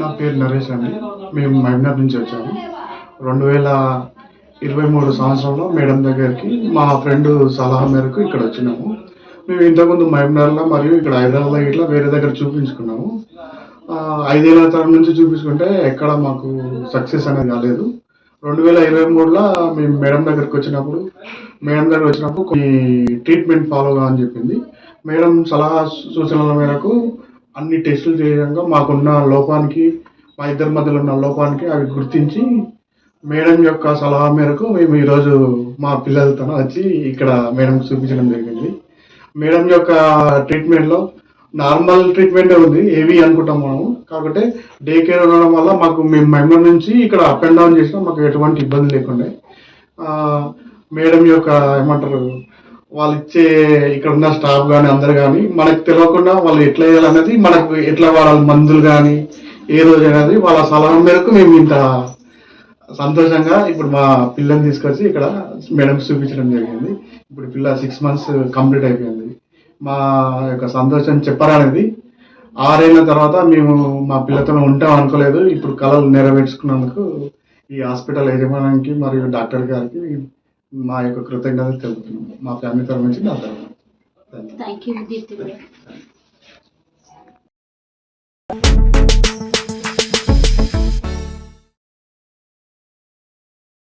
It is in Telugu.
నా పేరు నరేష్ అండి. మేము మహబూబ్‌నగర్ నుంచి వచ్చాము. 2023 సంవత్సరంలో మేడం దగ్గరికి మా ఫ్రెండ్ సలహా మేరకు ఇక్కడ వచ్చినాము. మేము ఇంతకుముందు మహబూబ్‌నగర్‌లో మరియు ఇక్కడ హైదరాబాద్‌లో ఇట్లా వేరే దగ్గర చూపించుకున్నాము. 5 ఏళ్ల తరం నుంచి చూపించుకుంటే ఎక్కడ మాకు సక్సెస్ అనేది కాలేదు. 2023లో మేము మేడం దగ్గరికి వచ్చినప్పుడు కొన్ని ట్రీట్మెంట్ ఫాలో కావని చెప్పింది. మేడం సలహా సూచనల మేరకు అన్ని టెస్టులు చేయంగా మాకున్న లోపానికి, మా ఇద్దరి మధ్యలో ఉన్న లోపానికి అవి గుర్తించి మేడం యొక్క సలహా మేరకు మేము ఈరోజు మా పిల్లలతో వచ్చి ఇక్కడ మేడంకి చూపించడం జరిగింది. మేడం యొక్క ట్రీట్మెంట్లో నార్మల్ ట్రీట్మెంటే ఉంది, హెవీ అనుకుంటాం మనం. కాకపోతే డే కేర్ ఉండడం వల్ల మేము మహబూబ్‌నగర్ నుంచి ఇక్కడ అప్ అండ్ డౌన్ చేసినా మాకు ఎటువంటి ఇబ్బంది లేకుండే. మేడం యొక్క ఏమంటారు, వాళ్ళు ఇచ్చే ఇక్కడ ఉన్న స్టాఫ్ కానీ అందరు కానీ మనకు తెలియకుండా వాళ్ళు ఎట్లా వేయాలన్నది, మనకు ఎట్లా వాడాలి మందులు కానీ ఏ రోజు అనేది వాళ్ళ సలహా మేరకు మేము ఇంత సంతోషంగా ఇప్పుడు మా పిల్లని తీసుకొచ్చి ఇక్కడ మేడంకి చూపించడం జరిగింది. ఇప్పుడు పిల్ల 6 months కంప్లీట్ అయిపోయింది. మా యొక్క సంతోషం చెప్పరానిది. 6 ఏళ్ల తర్వాత మేము మా పిల్లతో ఉంటాం అనుకోలేదు. ఇప్పుడు కళలు నెరవేర్చుకున్నందుకు ఈ హాస్పిటల్ యజమానికి మరియు డాక్టర్ గారికి మా యొక్క కృతజ్ఞతలు తెలుపుతున్నాం. మా ఫ్యామిలీ తరఫు నుంచి నా తరఫున. Thank you Deepti.